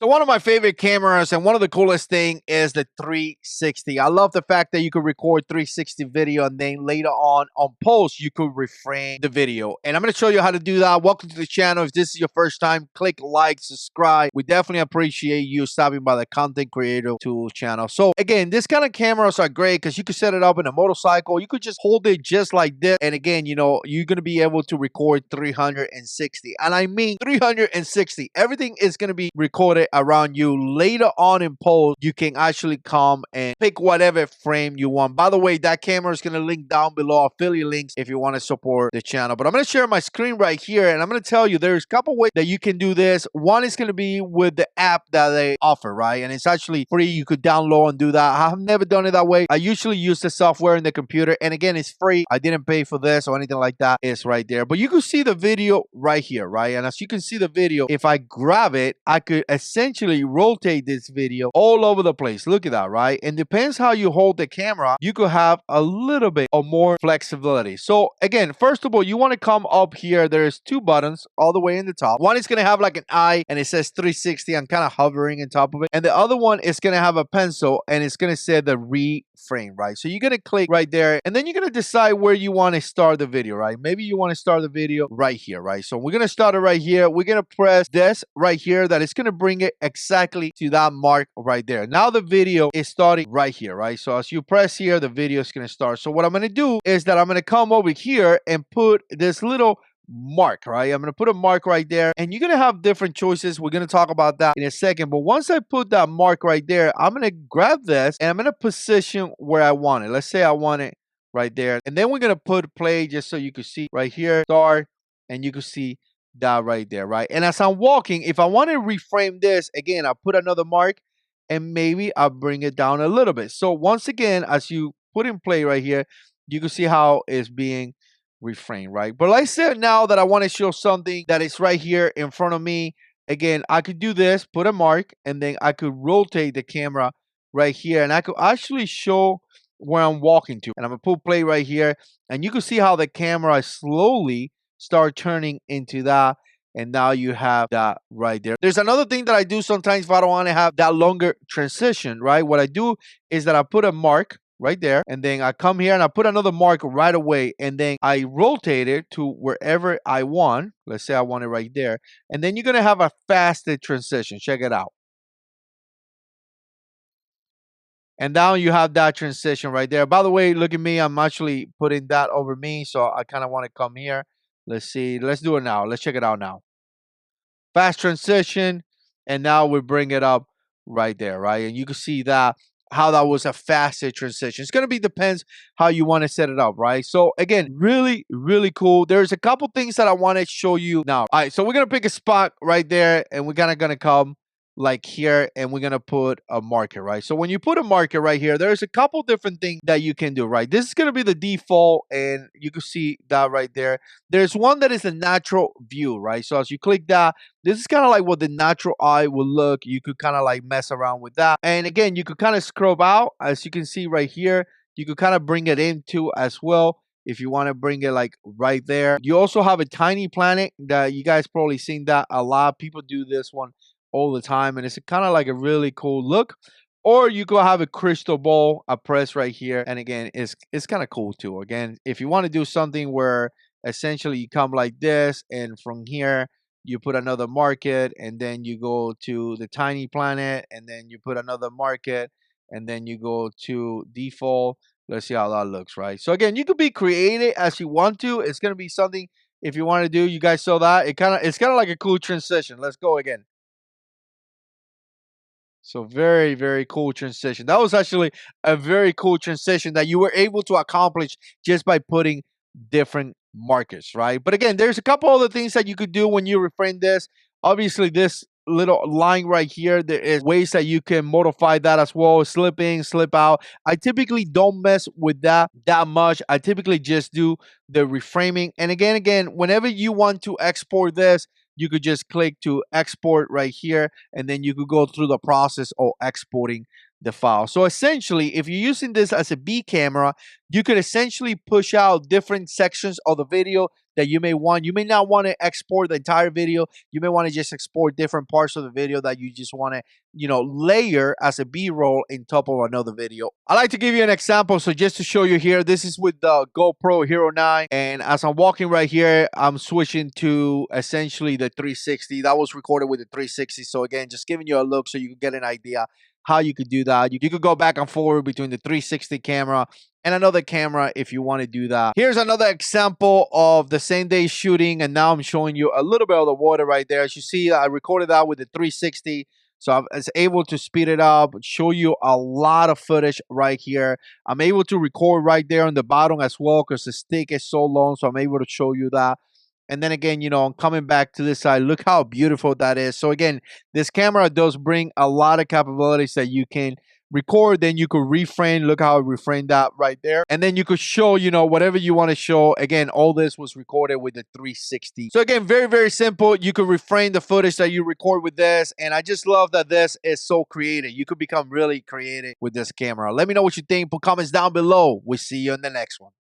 So one of my favorite cameras and one of the coolest thing is the 360. I love the fact that you could record 360 video and then later on post you could reframe the video. And I'm going to show you how to do that. Welcome to the channel. If this is your first time, click like, subscribe. We definitely appreciate you stopping by the Content Creator Tool channel. So again, this kind of cameras are great because you could set it up in a motorcycle. You could just hold it just like this. And again, you know, you're going to be able to record 360. And I mean 360. Everything is going to be recorded around you. Later on in post, you can actually come and pick whatever frame you want. By the way, that camera is going to link down below, affiliate links if you want to support the channel. But I'm going to share my screen right here, and I'm going to tell you there's a couple ways that you can do this. One is going to be with the app that they offer, right? And it's actually free. You could download and do that. I've never done it that way. I usually use the software in the computer, and again, it's free. I didn't pay for this or anything like that. It's right there. But you can see the video right here, right? And as you can see the video, if I grab it, I could essentially rotate this video all over the place. Look at that, right? And depends how you hold the camera, you could have a little bit of more flexibility. So again, first of all, you want to come up here. There's two buttons all the way in the top. One is going to have like an eye and it says 360. I'm kind of hovering on top of it. And the other one is going to have a pencil and it's going to say the reframe, right? So you're going to click right there and then you're going to decide where you want to start the video, right? Maybe you want to start the video right here, right? So we're going to start it right here. We're going to press this right here that it's going to bring it exactly to that mark right there. Now the video is starting right here, right? So as you press here, the video is going to start. So what I'm going to do is that I'm going to come over here and put this little mark, right? I'm going to put a mark right there and you're going to have different choices. We're going to talk about that in a second. But once I put that mark right there, I'm going to grab this and I'm going to position where I want it. Let's say I want it right there. And then we're going to put play just so you can see right here, start, and you can see that right there, right? And as I'm walking, if I want to reframe this, again, I'll put another mark and maybe I'll bring it down a little bit. So once again, as you put in play right here, you can see how it's being reframe, right? But like I said, now that I want to show something that is right here in front of me, again, I could do this, put a mark, and then I could rotate the camera right here, and I could actually show where I'm walking to. And I'm gonna put play right here, and you can see how the camera slowly start turning into that. And now you have that right there. There's another thing that I do sometimes if I don't want to have that longer transition, right? What I do is that I put a mark right there, and then I come here and I put another mark right away, and then I rotate it to wherever I want. Let's say I want it right there, and then you're gonna have a faster transition. Check it out. And now you have that transition right there. By the way, look at me. I'm actually putting that over me, so I kind of want to come here. Let's see. Let's do it now. Let's check it out now. Fast transition, and now we bring it up right there, right? And you can see that how that was a faster transition. It's going to be depends how you want to set it up, right? So again, really, really cool. There's a couple things that I want to show you now. All right, so we're going to pick a spot right there, and we're kind of going to come like here, and we're going to put a marker, right? So when you put a marker right here, there's a couple different things that you can do, right? This is going to be the default, and you can see that right there. There's one that is a natural view, right? So as you click that, this is kind of like what the natural eye will look. You could kind of like mess around with that. And again, you could kind of scrub out, as you can see right here. You could kind of bring it into as well if you want to bring it like right there. You also have a tiny planet that you guys probably seen that a lot. People do this one all the time, and it's kind of like a really cool look. Or you could have a crystal ball, I press right here, and again, it's kind of cool too. Again, if you want to do something where essentially you come like this, and from here you put another market, and then you go to the tiny planet, and then you put another market, and then you go to default. Let's see how that looks, right? So again, you could be creative as you want to. It's gonna be something if you want to do. You guys saw that. It's kind of like a cool transition. Let's go again. So very, very cool transition. That was actually a very cool transition that you were able to accomplish just by putting different markers, right? But again, there's a couple other things that you could do when you reframe this. Obviously, this little line right here, there is ways that you can modify that as well. Slip in, slip out. I typically don't mess with that much. I typically just do the reframing. And again, whenever you want to export this, you could just click to export right here, and then you could go through the process of exporting the file. So essentially, if you're using this as a B camera, you could essentially push out different sections of the video that you may want. You may not want to export the entire video. You may want to just export different parts of the video that you just want to, layer as a B-roll in top of another video. I like to give you an example. So just to show you here, this is with the GoPro Hero 9. And as I'm walking right here, I'm switching to essentially the 360. That was recorded with the 360. So again, just giving you a look so you can get an idea how you could do that. You could go back and forward between the 360 camera and another camera if you want to do that. Here's another example of the same day shooting, and now I'm showing you a little bit of the water right there. As you see, I recorded that with the 360, so I was able to speed it up, show you a lot of footage right here. I'm able to record right there on the bottom as well because the stick is so long, so I'm able to show you that. And then again, I'm coming back to this side. Look how beautiful that is. So again, this camera does bring a lot of capabilities that you can record. Then you could reframe. Look how I reframed that right there. And then you could show, whatever you want to show. Again, all this was recorded with the 360. So again, very, very simple. You could reframe the footage that you record with this. And I just love that this is so creative. You could become really creative with this camera. Let me know what you think. Put comments down below. We'll see you in the next one.